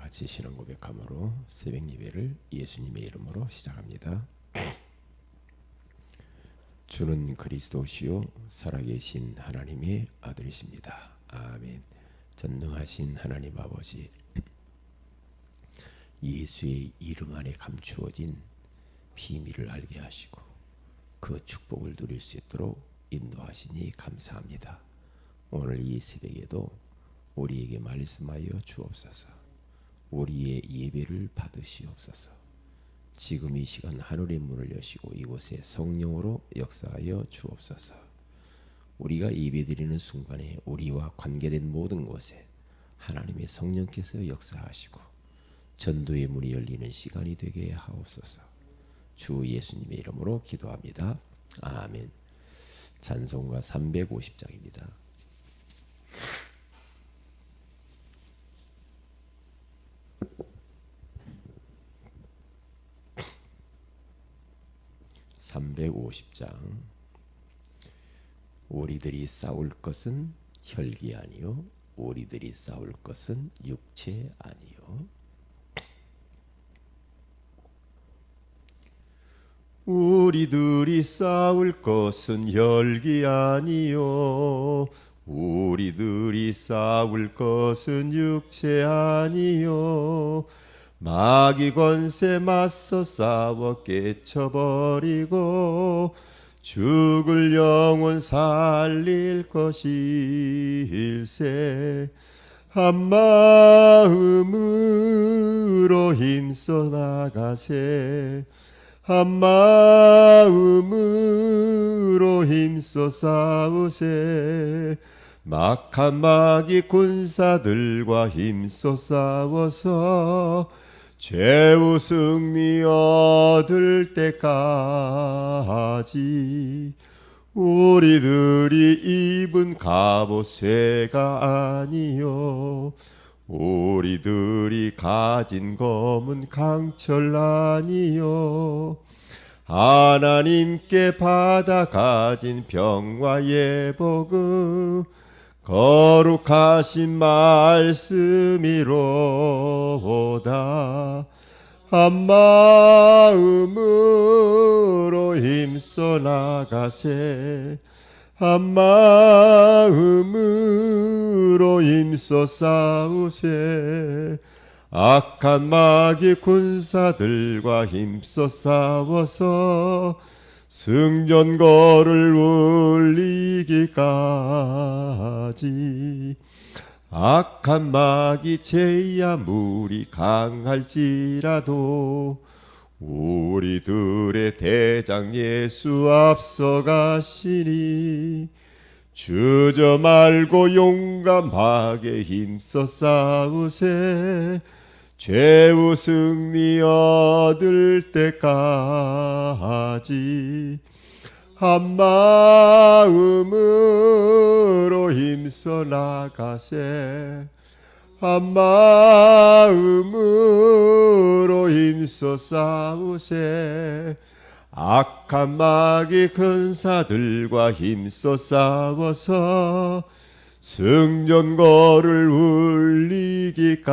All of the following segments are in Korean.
같이 신앙 고백함으로 새벽 예배를 예수님의 이름으로 시작합니다. 주는 그리스도시요 살아계신 하나님의 아들이십니다. 아멘. 전능하신 하나님 아버지, 예수의 이름 안에 감추어진 비밀을 알게 하시고 그 축복을 누릴 수 있도록 인도하시니 감사합니다. 오늘 이 새벽에도 우리에게 말씀하여 주옵소서. 우리의 예배를 받으시옵소서. 지금 이 시간 하늘의 문을 여시고 이곳에 성령으로 역사하여 주옵소서. 우리가 예배드리는 순간에 우리와 관계된 모든 곳에 하나님의 성령께서 역사하시고 전도의 문이 열리는 시간이 되게 하옵소서. 주 예수님의 이름으로 기도합니다. 아멘. 찬송가 350장입니다. (350장) 우리들이 싸울 것은 혈기 아니요 우리들이 싸울 것은 육체 아니요 우리들이 싸울 것은 혈기 아니요 우리들이 싸울 것은 육체 아니요 마귀 권세 맞서 싸워 깨쳐버리고 죽을 영혼 살릴 것일세. 한마음으로 힘써 나가세. 한마음으로 힘써 싸우세. 막한 마귀 군사들과 힘써 싸워서 최후 승리 얻을 때까지 우리들이 입은 갑옷쇠가 아니요 우리들이 가진 검은 강철 아니요 하나님께 받아 가진 평화의 복음 거룩하신 말씀이로다. 한마음으로 힘써 나가세. 한마음으로 힘써 싸우세. 악한 마귀 군사들과 힘써 싸워서 승전거를 울리기까지. 악한 마귀 죄야 무리 강할지라도 우리들의 대장 예수 앞서가시니 주저 말고 용감하게 힘써 싸우세. 최후 승리 얻을 때까지 한마음으로 힘써 나가세. 한마음으로 힘써 싸우세. 악한 마귀 근사들과 힘써 싸워서 승전거를 울리기까지.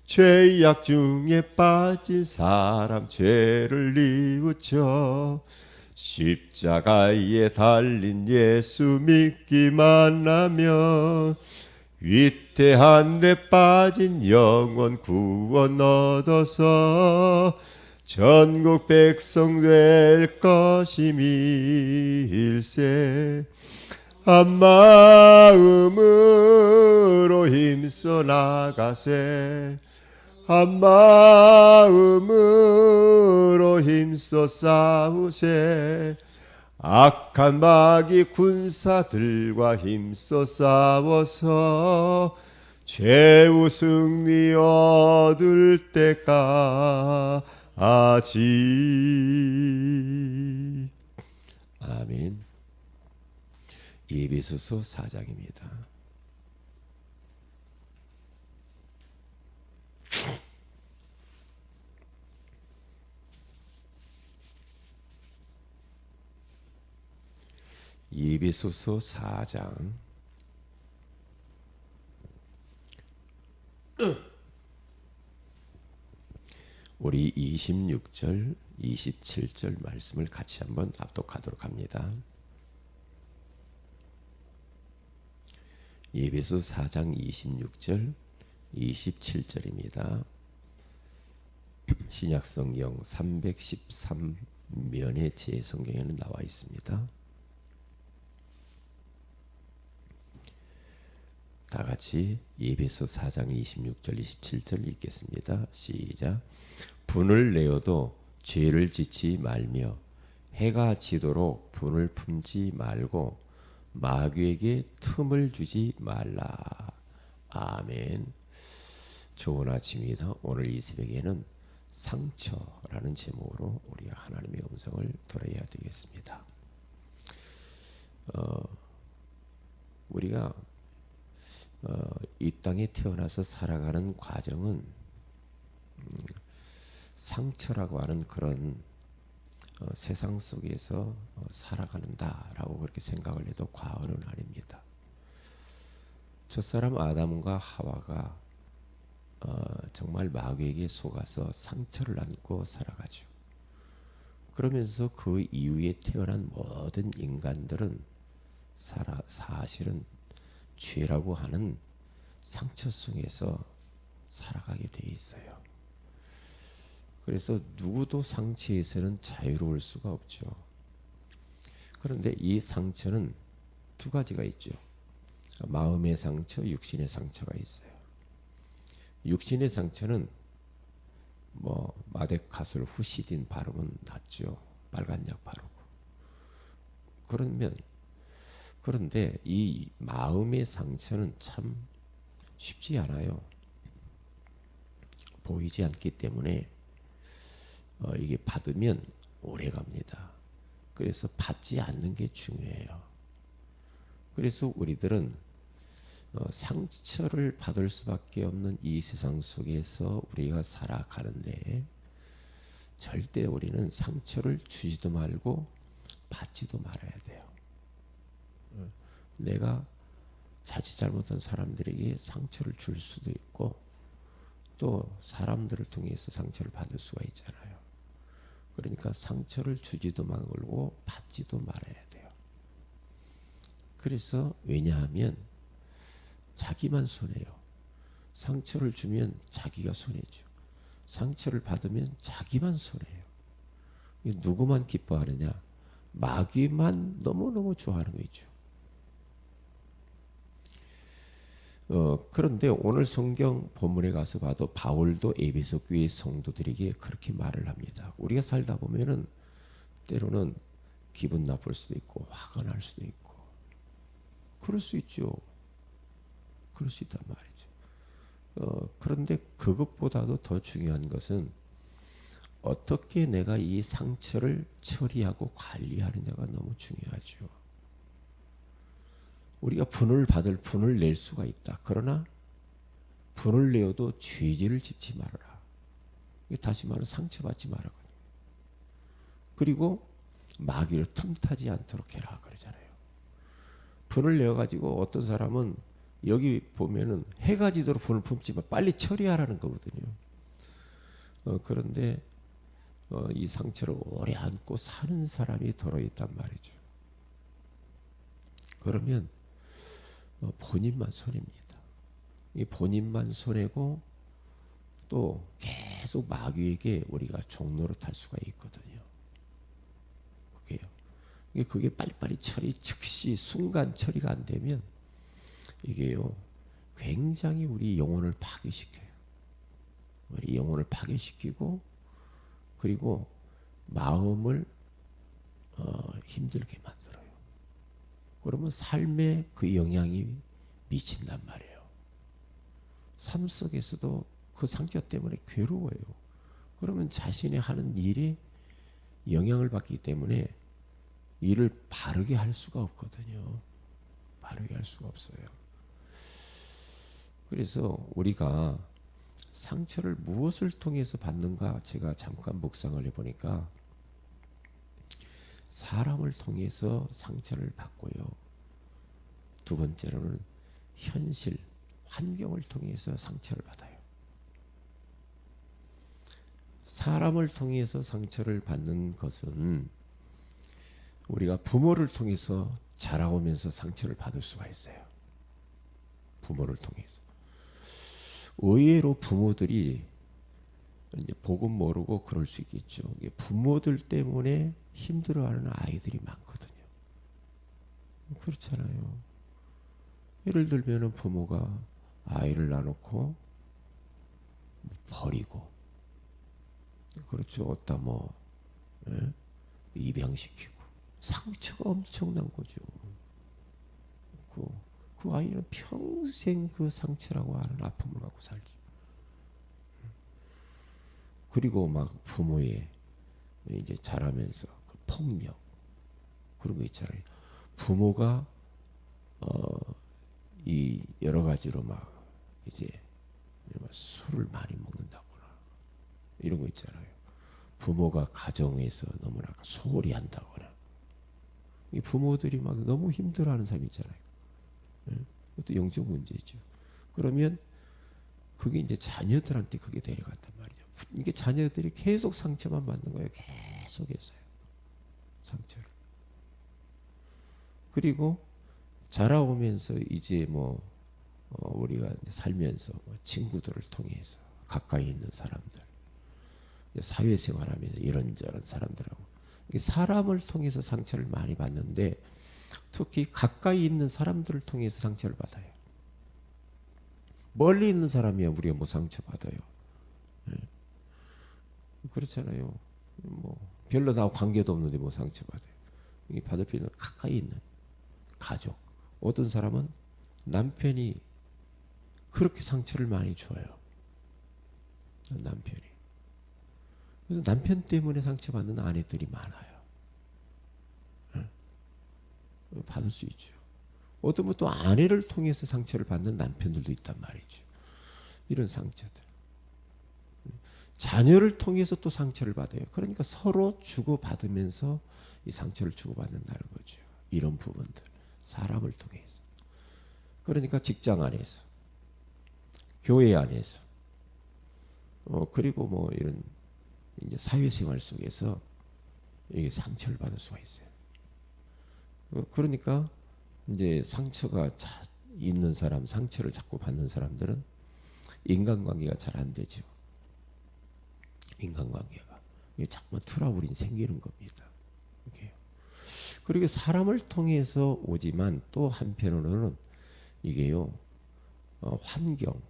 죄악 중에 빠진 사람 죄를 뉘우쳐 십자가에 달린 예수 믿기만 하면 위태한 데 빠진 영혼 구원 얻어서 전국 백성 될 것임일세. 한마음으로 힘써 나가세. 한마음으로 힘써 싸우세. 악한 마귀 군사들과 힘써 싸워서 최후 승리 얻을 때까지. 아멘. 에베소서 4장입니다. 에베소서 4장 우리 26절, 27절 말씀을 같이 한번 합독하도록 합니다. 에베소 4장 26절, 27절입니다. 신약성경 313면의 제 성경에는 나와 있습니다. 다 같이 에베소 4장 26절 27절 읽겠습니다. 시작. 분을 내어도 죄를 짓지 말며 해가 지도록 분을 품지 말고 마귀에게 틈을 주지 말라. 아멘. 좋은 아침입니다. 오늘 이 새벽에는 상처라는 제목으로 우리가 하나님의 음성을 들어야 되겠습니다. 우리가 이 땅에 태어나서 살아가는 과정은 상처라고 하는 그런 세상 속에서 살아가는다라고 그렇게 생각을 해도 과언은 아닙니다. 첫사람 아담과 하와가 정말 마귀에게 속아서 상처를 안고 살아가죠. 그러면서 그 이후에 태어난 모든 인간들은 사실은 죄라고 하는 상처 속에서 살아가게 돼 있어요. 그래서 누구도 상처에서는 자유로울 수가 없죠. 그런데 이 상처는 두 가지가 있죠. 마음의 상처, 육신의 상처가 있어요. 육신의 상처는 마데카솔 후시딘 바르면 낫죠. 빨간 약 바르고. 그런데 이 마음의 상처는 참 쉽지 않아요. 보이지 않기 때문에 이게 받으면 오래 갑니다. 그래서 받지 않는 게 중요해요. 그래서 우리들은 상처를 받을 수밖에 없는 이 세상 속에서 우리가 살아가는데 절대 우리는 상처를 주지도 말고 받지도 말아야 돼요. 내가 자칫 잘못한 사람들에게 상처를 줄 수도 있고 또 사람들을 통해서 상처를 받을 수가 있잖아요. 그러니까 상처를 주지도 말고 받지도 말아야 돼요. 그래서 왜냐하면 자기만 손해요. 상처를 주면 자기가 손해죠. 상처를 받으면 자기만 손해요. 누구만 기뻐하느냐? 마귀만 너무너무 좋아하는 거죠. 그런데 오늘 성경 본문에 가서 봐도 바울도 에베소 교회 성도들에게 그렇게 말을 합니다. 우리가 살다 보면은 때로는 기분 나쁠 수도 있고 화가 날 수도 있고 그럴 수 있죠. 그럴 수 있단 말이죠. 그런데 그것보다도 더 중요한 것은 어떻게 내가 이 상처를 처리하고 관리하느냐가 너무 중요하죠. 우리가 분을 낼 수가 있다. 그러나 분을 내어도 죄질을 짓지 말아라. 다시 말하면 상처받지 말아라. 그리고 마귀를 틈타지 않도록 해라 그러잖아요. 분을 내어가지고 어떤 사람은 여기 보면은 해가 지도록 분을 품지만 빨리 처리하라는 거거든요. 그런데 이 상처를 오래 안고 사는 사람이 더러 있단 말이죠. 그러면 본인만 손해입니다. 이 본인만 손해고 또 계속 마귀에게 우리가 종로로 탈 수가 있거든요. 그게 빨리빨리 즉시 순간 처리가 안 되면 이게요 굉장히 우리 영혼을 파괴시켜요. 우리 영혼을 파괴시키고 그리고 마음을 힘들게 만들어요. 그러면 삶에 그 영향이 미친단 말이에요. 삶 속에서도 그 상처 때문에 괴로워요. 그러면 자신이 하는 일에 영향을 받기 때문에 일을 바르게 할 수가 없거든요. 바르게 할 수가 없어요. 그래서 우리가 상처를 무엇을 통해서 받는가 제가 잠깐 묵상을 해보니까 사람을 통해서 상처를 받고요. 두 번째로는 현실, 환경을 통해서 상처를 받아요. 사람을 통해서 상처를 받는 것은 우리가 부모를 통해서 자라오면서 상처를 받을 수가 있어요. 부모를 통해서. 의외로 부모들이 이제 복음 모르고 그럴 수 있겠죠. 부모들 때문에 힘들어하는 아이들이 많거든요. 그렇잖아요. 예를 들면은 부모가 아이를 낳아놓고 버리고, 그렇죠. 어디다 뭐 입양시키고 상처가 엄청난 거죠. 그 아이는 평생 그 상처라고 하는 아픔을 갖고 살죠. 그리고 막 부모의 이제 자라면서 그 폭력 그런 거 있잖아요. 부모가 이 여러 가지로 막 이제 술을 많이 먹는다거나 이런 거 있잖아요. 부모가 가정에서 너무나 소홀히 한다거나 이 부모들이 막 너무 힘들어하는 삶이 있잖아요. 그것도 영적 문제죠. 그러면 그게 이제 자녀들한테 그게 내려간단 말이죠. 이게 자녀들이 계속 상처만 받는 거예요. 계속해서요. 상처를. 그리고 자라오면서 이제 뭐 우리가 이제 살면서 뭐 친구들을 통해서 가까이 있는 사람들, 사회생활하면서 이런저런 사람들하고 사람을 통해서 상처를 많이 받는데 특히 가까이 있는 사람들을 통해서 상처를 받아요. 멀리 있는 사람이야 우리가 뭐 상처 받아요. 그렇잖아요. 뭐 별로 나하고 관계도 없는데 뭐 상처 받아요. 이 받을 필요는 가까이 있는 가족. 어떤 사람은 남편이 그렇게 상처를 많이 줘요. 남편이. 그래서 남편 때문에 상처받는 아내들이 많아요. 받을 수 있죠. 어떤 분또 아내를 통해서 상처를 받는 남편들도 있단 말이죠. 이런 상처들. 자녀를 통해서 또 상처를 받아요. 그러니까 서로 주고받으면서 이 상처를 주고받는다는 거죠. 이런 부분들. 사람을 통해서. 그러니까 직장 안에서, 교회 안에서, 그리고 뭐 이런 이제 사회생활 속에서 이게 상처를 받을 수가 있어요. 그러니까 이제 상처가 있는 사람, 상처를 자꾸 받는 사람들은 인간관계가 잘 안 되죠. 인간관계가 자꾸 트러블이 생기는 겁니다. 이게요. 그리고 사람을 통해서 오지만 또 한편으로는 이게요 환경,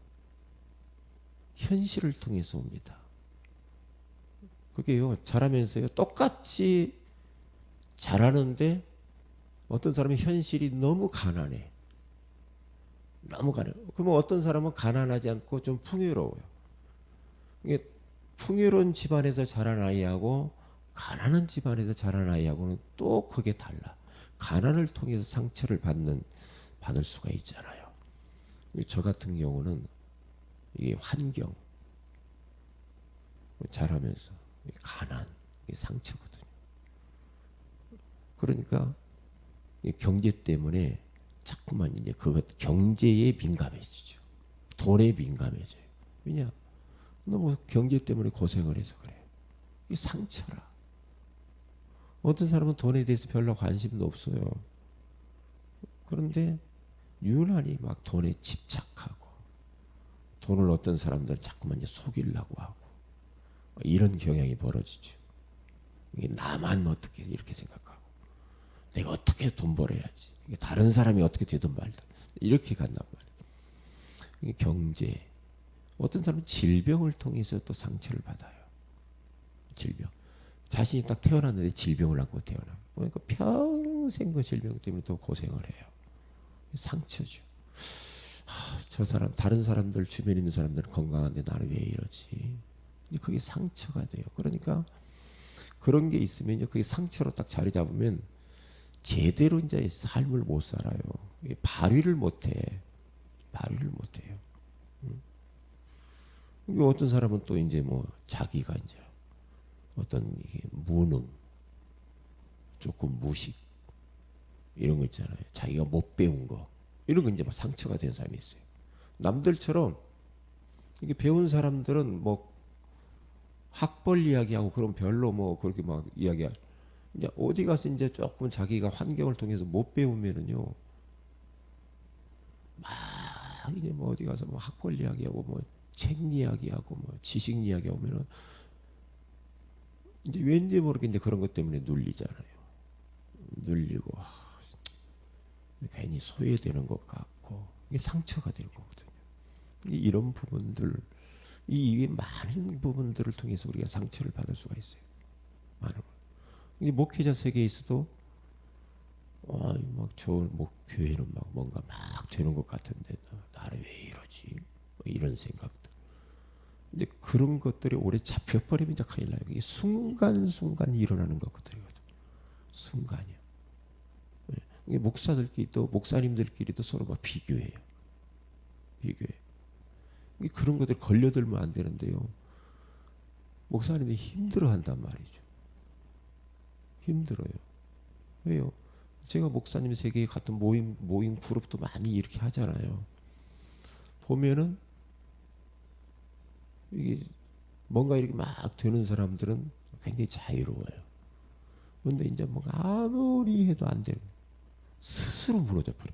현실을 통해서 옵니다. 그게요 자라면서요 똑같이 자라는데 어떤 사람은 현실이 너무 가난해. 너무 가난해. 그러면 어떤 사람은 가난하지 않고 좀 풍요로워요. 이게 풍요로운 집안에서 자란 아이하고 가난한 집안에서 자란 아이하고는 또 그게 달라. 가난을 통해서 상처를 받을 수가 있잖아요. 저 같은 경우는 이게 환경 자라면서 가난 이게 상처거든요. 그러니까 경제 때문에 자꾸만 이제 그것 경제에 민감해지죠. 돈에 민감해져요. 왜냐? 너무 경제 때문에 고생을 해서 그래요. 이게 상처라. 어떤 사람은 돈에 대해서 별로 관심도 없어요. 그런데 유난히 막 돈에 집착하고 돈을 어떤 사람들은 자꾸만 이제 속이려고 하고 이런 경향이 벌어지죠. 이게 나만 어떻게 이렇게 생각하고 내가 어떻게 돈 벌어야지. 이게 다른 사람이 어떻게 되든 말든 이렇게 간단 말이에요. 이게 경제. 어떤 사람은 질병을 통해서 또 상처를 받아요. 질병. 자신이 딱 태어났는데 질병을 안고 태어나고 그러니까 평생 그 질병 때문에 또 고생을 해요. 상처죠. 저 사람 다른 사람들 주변에 있는 사람들은 건강한데 나는 왜 이러지? 그게 상처가 돼요. 그러니까 그런 게 있으면요, 그게 상처로 딱 자리 잡으면 제대로 이제 삶을 못 살아요. 발휘를 못해. 발휘를 못해요. 어떤 사람은 또 이제 뭐 자기가 이제 어떤 이게 무능, 조금 무식 이런 거 있잖아요. 자기가 못 배운 거 이런 거 이제 막 상처가 된 사람이 있어요. 남들처럼 이게 배운 사람들은 뭐 학벌 이야기하고 그럼 별로 뭐 그렇게 막 이야기할. 이제 어디 가서 이제 조금 자기가 환경을 통해서 못 배우면은요. 이제 뭐 어디 가서 뭐 학벌 이야기하고 뭐 책 이야기하고 뭐 지식 이야기하면은 이제 왠지 모르게 이제 그런 것 때문에 눌리잖아요. 눌리고 괜히 소외되는 것 같고 이게 상처가 되는 거거든요. 이런 부분들, 이 많은 부분들을 통해서 우리가 상처를 받을 수가 있어요. 많은. 이 목회자 세계에서도 뭐 교회는 막 뭔가 막 되는 것 같은데 나는 왜 이러지? 뭐 이런 생각들. 이제 그런 것들이 오래 잡혀버리면 이제 큰일 나요. 이게 순간순간 일어나는 것들이거든요. 순간이요. 이게 목사들끼리도 목사님들끼리도 서로 막 비교해요. 비교해. 그런 것들 걸려들면 안 되는데요. 목사님이 힘들어한단 말이죠. 힘들어요. 왜요? 제가 목사님 세계에 같은 모임 그룹도 많이 이렇게 하잖아요. 보면은 이게 뭔가 이렇게 막 되는 사람들은 굉장히 자유로워요. 그런데 이제 뭔가 아무리 해도 안 되는 스스로 무너져 버려.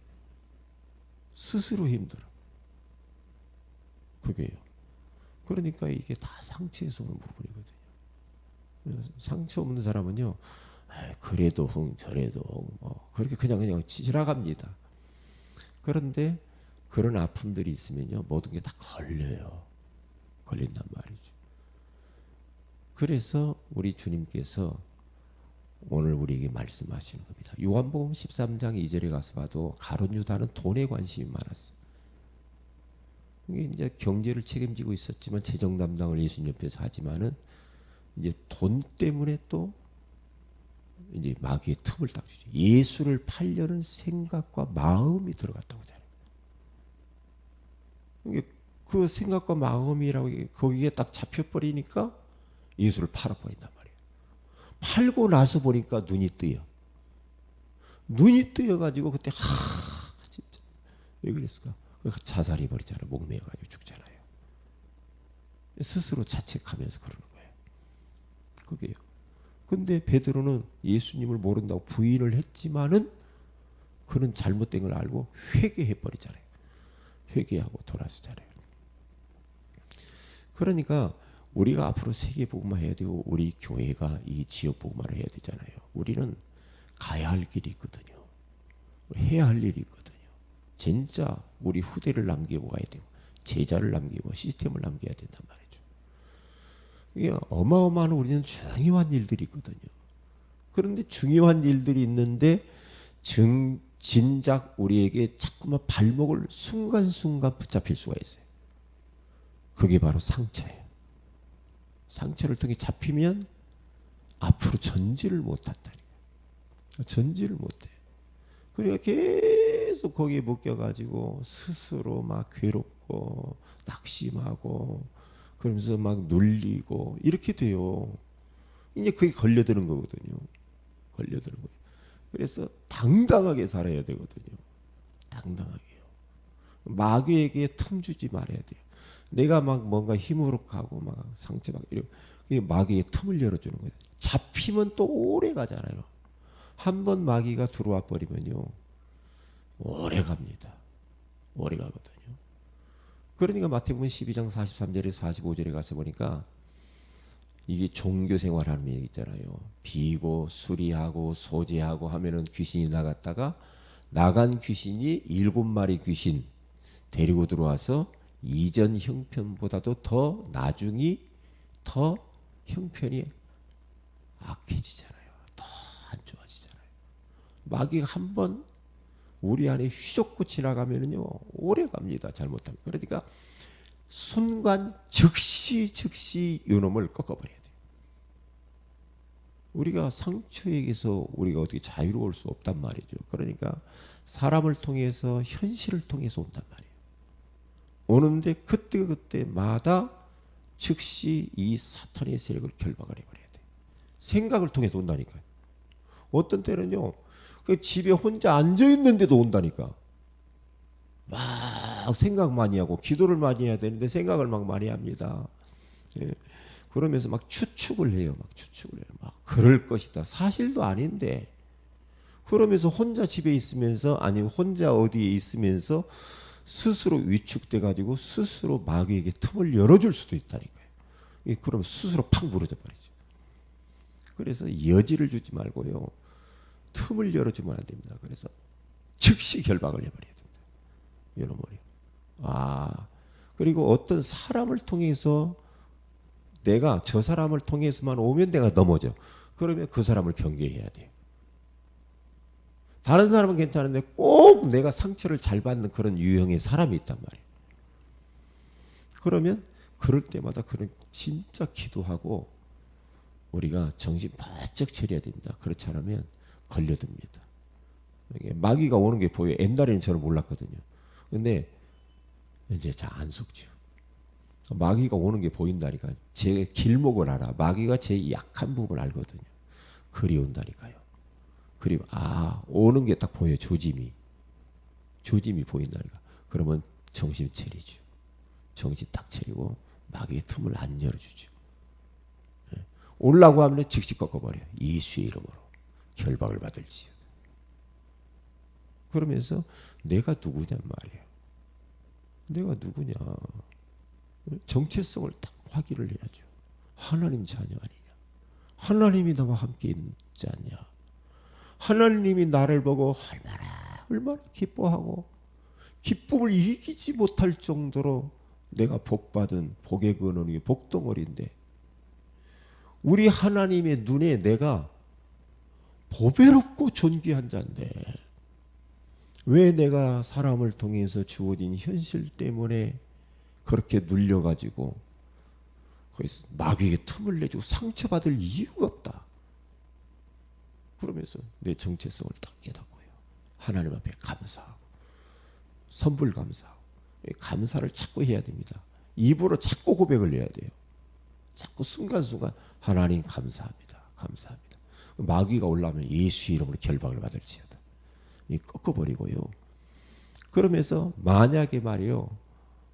스스로 힘들어. 그게요. 그러니까 이게 다 상처에서 오는 부분이거든요. 상처 없는 사람은요. 그래도 저래도 뭐 그렇게 그냥 지나갑니다. 그런데 그런 아픔들이 있으면요. 모든 게 다 걸린단 말이죠. 그래서 우리 주님께서 오늘 우리에게 말씀하시는 겁니다. 요한복음 13장 2절에 가서 봐도 가룟 유다는 돈에 관심이 많았어요. 이게 이제 경제를 책임지고 있었지만 재정 담당을 예수님 옆에서 하지만은 이제 돈 때문에 또 이제 마귀의 틈을 딱 주죠. 예수를 팔려는 생각과 마음이 들어갔다고 하잖아요. 이게 그 생각과 마음이라고 거기에 딱 잡혀버리니까 예수를 팔아버린단 말이에요. 팔고 나서 보니까 눈이 뜨여. 눈이 뜨여가지고 그때 진짜 왜 그랬을까? 자살해 버리잖아요. 목매어가지고 죽잖아요. 스스로 자책하면서 그러는 거예요. 그게요. 근데 베드로는 예수님을 모른다고 부인을 했지만은 그는 잘못된 걸 알고 회개해 버리잖아요. 회개하고 돌아서잖아요. 그러니까 우리가 앞으로 세계 복음화 해야 되고 우리 교회가 이 지역 복음화를 해야 되잖아요. 우리는 가야 할 길이 있거든요. 해야 할 일이 있거든요. 진짜 우리 후대를 남기고 가야 되고 제자를 남기고 시스템을 남겨야 된단 말이죠. 이게 어마어마한 우리는 중요한 일들이 있거든요. 그런데 중요한 일들이 있는데 진작 우리에게 자꾸만 발목을 순간순간 붙잡힐 수가 있어요. 그게 바로 상처예요. 상처를 통해 잡히면 앞으로 전지를 못한다니까요. 전지를 못해. 그러니까 계속 거기에 묶여가지고 스스로 막 괴롭고 낙심하고 그러면서 막 눌리고 이렇게 돼요. 이제 그게 걸려드는 거거든요. 걸려드는 거예요. 그래서 당당하게 살아야 되거든요. 당당하게요. 마귀에게 틈 주지 말아야 돼요. 내가 막 뭔가 힘으로 가고 막 상처 막 이러고 마귀의 틈을 열어주는 거예요. 잡히면 또 오래 가잖아요. 한번 마귀가 들어와 버리면요. 오래 갑니다. 오래 가거든요. 그러니까 마태복음 12장 43절에 45절에 가서 보니까 이게 종교 생활하는 얘기 있잖아요. 비고 수리하고 소제하고 하면은 귀신이 나갔다가 나간 귀신이 7마리 귀신 데리고 들어와서 이전 형편보다도 더 나중이 더 형편이 악해지잖아요. 더 안 좋아지잖아요. 마귀가 한번 우리 안에 휘젓고 지나가면은요 오래 갑니다. 잘못하면. 그러니까 순간 즉시 이놈을 꺾어버려야 돼요. 우리가 상처에게서 우리가 어떻게 자유로울 수 없단 말이죠. 그러니까 사람을 통해서 현실을 통해서 온단 말이에요. 오는데 그때마다 즉시 이 사탄의 세력을 결박을 해버려야 돼요. 생각을 통해서 온다니까요. 어떤 때는요 그 집에 혼자 앉아있는데도 온다니까. 막 생각 많이 하고 기도를 많이 해야 되는데 생각을 막 많이 합니다. 예. 그러면서 막 추측을 해요. 막 추측을 해요. 막 그럴 것이다. 사실도 아닌데. 그러면서 혼자 집에 있으면서 아니면 혼자 어디에 있으면서 스스로 위축돼 가지고 스스로 마귀에게 틈을 열어줄 수도 있다니까요. 그럼 스스로 팍 무너져 버리죠. 그래서 여지를 주지 말고요. 틈을 열어주면 안 됩니다. 그래서 즉시 결박을 해버려야 됩니다. 이놈을요. 그리고 어떤 사람을 통해서 내가 저 사람을 통해서만 오면 내가 넘어져. 그러면 그 사람을 경계해야 돼요. 다른 사람은 괜찮은데 꼭 내가 상처를 잘 받는 그런 유형의 사람이 있단 말이에요. 그러면 그럴 때마다 그런 진짜 기도하고 우리가 정신 바짝 차려야 됩니다. 그렇지 않으면 걸려듭니다. 마귀가 오는 게 보여요. 옛날에는 저는 몰랐거든요. 근데 이제 잘 안 속죠. 마귀가 오는 게 보인다니까. 제 길목을 알아. 마귀가 제 약한 부분을 알거든요. 그리 온다니까요. 그리고 오는 게 딱 보여요. 조짐이 보인다니까. 그러면 정신 차리죠. 정신 딱 차리고 마귀의 틈을 안 열어주죠. 올라고 하면 즉시 꺾어버려요. 예수의 이름으로 결박을 받을지어다. 그러면서 내가 누구냔 말이에요. 내가 누구냐. 정체성을 딱 확인을 해야죠. 하나님 자녀 아니냐. 하나님이 나와 함께 있지 않냐. 하나님이 나를 보고 얼마나 기뻐하고 기쁨을 이기지 못할 정도로 내가 복받은 복의 근원이 복덩어리인데 우리 하나님의 눈에 내가 보배롭고 존귀한 자인데 왜 내가 사람을 통해서 주어진 현실 때문에 그렇게 눌려가지고 거기서 마귀에게 틈을 내주고 상처받을 이유가 없다. 그러면서 내 정체성을 딱 깨닫고요. 하나님 앞에 감사하고 선불 감사하고 감사를 자꾸 해야 됩니다. 입으로 자꾸 고백을 해야 돼요. 자꾸 순간순간 하나님 감사합니다. 감사합니다. 마귀가 올라오면 예수 이름으로 결박을 받을지어다. 꺾어버리고요. 그러면서 만약에 말이요.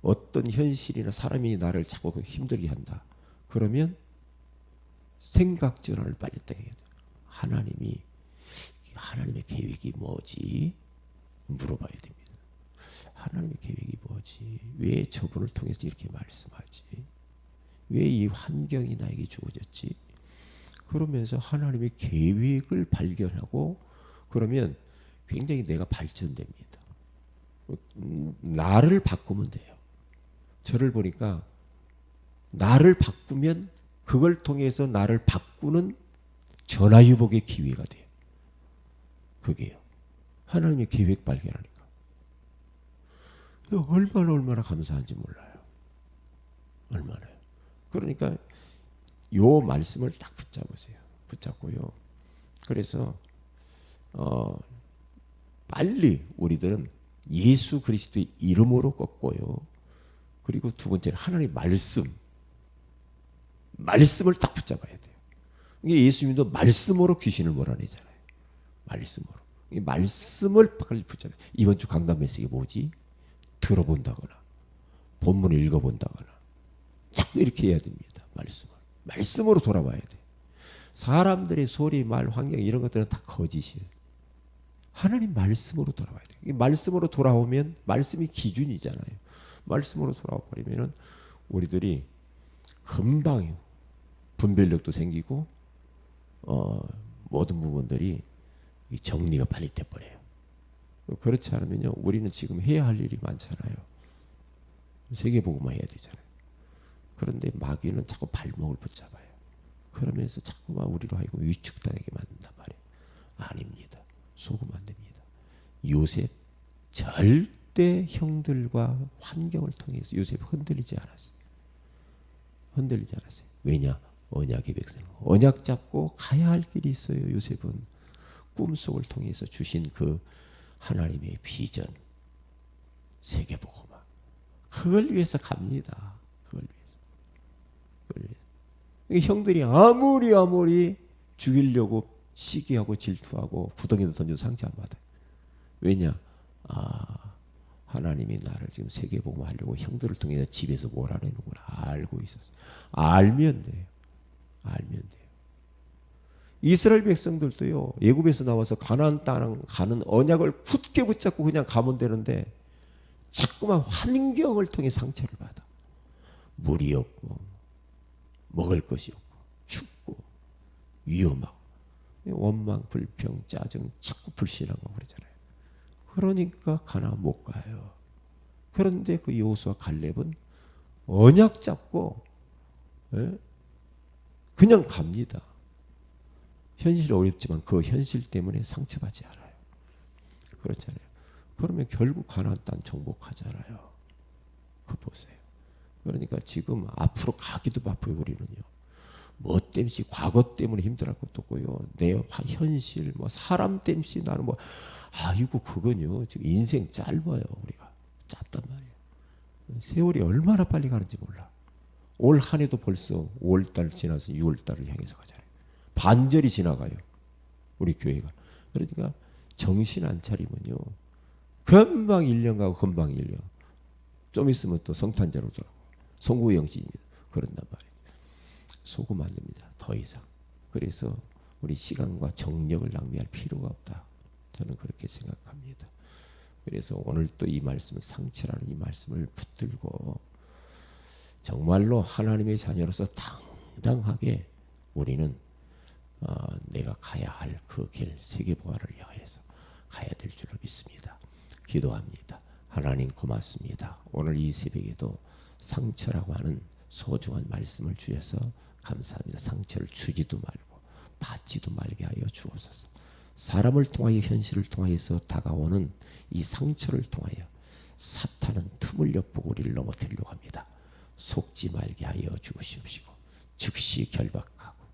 어떤 현실이나 사람이 나를 자꾸 힘들게 한다. 그러면 생각 전환을 빨리 딱 해야 돼요. 하나님의 계획이 뭐지? 물어봐야 됩니다. 하나님의 계획이 뭐지? 왜 저분을 통해서 이렇게 말씀하지? 왜 이 환경이 나에게 주어졌지? 그러면서 하나님의 계획을 발견하고 그러면 굉장히 내가 발전됩니다. 나를 바꾸면 돼요. 저를 보니까 나를 바꾸면 그걸 통해서 나를 바꾸는 전화유복의 기회가 돼요. 그게요. 하나님의 계획 발견하니까. 얼마나 감사한지 몰라요. 얼마나요. 그러니까 요 말씀을 딱 붙잡으세요. 붙잡고요. 그래서 빨리 우리들은 예수 그리스도의 이름으로 꺾고요. 그리고 두 번째는 하나님의 말씀을 딱 붙잡아야 돼요. 이게 예수님도 말씀으로 귀신을 몰아내잖아요. 말씀으로. 이 말씀을 빨리 붙잡아요. 이번 주 강단 메시지 뭐지? 들어본다거나 본문을 읽어본다거나 자꾸 이렇게 해야 됩니다. 말씀으로 돌아와야 돼. 사람들의 소리, 말, 환경 이런 것들은 다 거짓이에요. 하나님 말씀으로 돌아와야 돼. 이 말씀으로 돌아오면 말씀이 기준이잖아요. 말씀으로 돌아와 버리면은 우리들이 금방 분별력도 생기고 모든 부분들이 정리가 빨리 돼버려요. 그렇지 않으면요 우리는 지금 해야 할 일이 많잖아요. 세계복음화 해야 되잖아요. 그런데 마귀는 자꾸 발목을 붙잡아요. 그러면서 자꾸만 우리로 하여금 위축당하게 만든단 말이에요. 아닙니다. 속으면 안 됩니다. 요셉 절대 형들과 환경을 통해서 요셉 흔들리지 않았어요. 흔들리지 않았어요. 왜냐? 언약의 백성. 언약 잡고 가야 할 길이 있어요. 요셉은 꿈속을 통해서 주신 그 하나님의 비전, 세계복음화. 그걸 위해서 갑니다. 그걸 위해서. 형들이 아무리 죽이려고 시기하고 질투하고 구덩이에 던져 상처 안 받아요. 왜냐? 하나님이 나를 지금 세계복음화 하려고 형들을 통해서 집에서 몰아내는구나. 알고 있었어요. 알면 돼요. 알면 돼요. 이스라엘 백성들도요. 애굽에서 나와서 가나안 땅 가는 언약을 굳게 붙잡고 그냥 가면 되는데 자꾸만 환경을 통해 상처를 받아. 물이 없고 먹을 것이 없고 춥고 위험하고 원망, 불평, 짜증 자꾸 불신하고 그러잖아요. 그러니까 가나안 못 가요. 그런데 그 여호수아 갈렙은 언약 잡고 그냥 갑니다. 현실이 어렵지만 그 현실 때문에 상처받지 않아요. 그렇잖아요. 그러면 결국 가나안 땅 정복하잖아요. 그 보세요. 그러니까 지금 앞으로 가기도 바빠요. 우리는요. 뭐 때문에 과거 때문에 힘들할 것도 없고요. 내 현실 뭐 사람 때문에 나는 뭐 아이고 그건요. 지금 인생 짧아요. 우리가 짧단 말이에요. 세월이 얼마나 빨리 가는지 몰라. 올 한 해도 벌써 5월달 지나서 6월달을 향해서 가잖아요. 반절이 지나가요. 우리 교회가. 그러니까 정신 안 차리면요. 금방 1년 가고 금방 1년. 좀 있으면 또 성탄절로 돌아오고. 송구영신입니다. 그런단 말이에요. 속으면 안 됩니다. 더 이상. 그래서 우리 시간과 정력을 낭비할 필요가 없다. 저는 그렇게 생각합니다. 그래서 오늘 또 이 말씀, 상처라는 이 말씀을 붙들고 정말로 하나님의 자녀로서 당당하게 우리는 내가 가야 할 그 길, 세계보화를 향해서 가야 될 줄을 믿습니다. 기도합니다. 하나님 고맙습니다. 오늘 이 새벽에도 상처라고 하는 소중한 말씀을 주셔서 감사합니다. 상처를 주지도 말고 받지도 말게 하여 주옵소서. 사람을 통하여 현실을 통하여서 다가오는 이 상처를 통하여 사탄은 틈을 엿보고 우리를 넘어뜨리려고 합니다. 속지 말게 하여 주시옵시고 즉시 결박하고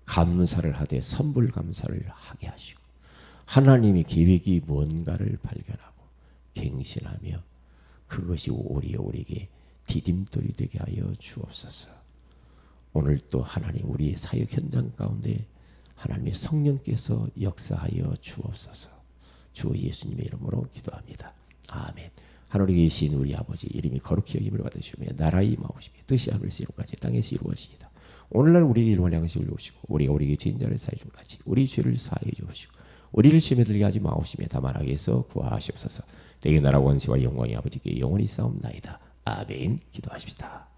감사를 하되 선불 감사를 하게 하시고 하나님의 계획이 뭔가를 발견하고 갱신하며 그것이 우리에게 디딤돌이 되게 하여 주옵소서. 오늘 또 하나님 우리의 사역 현장 가운데 하나님의 성령께서 역사하여 주옵소서. 주 예수님의 이름으로 기도합니다. 아멘. 하늘에 계신 우리 아버지 이름이 거룩히 여김을 받으시며 나라의 임하오시며 뜻이 하늘에서 이루어지고 땅에서 이루어지이다. 오늘날 우리에게 일용할 양식을 주시고 우리가 우리에게 죄인 자를 사해 준 같이 우리 죄를 사하여 주시고 우리를 시험에 들게 하지 마옵시며 다만 악에서 구하시옵소서. 내게 나라 원세와 영광이 아버지께 영원히 싸움나이다. 아멘. 기도하십시다.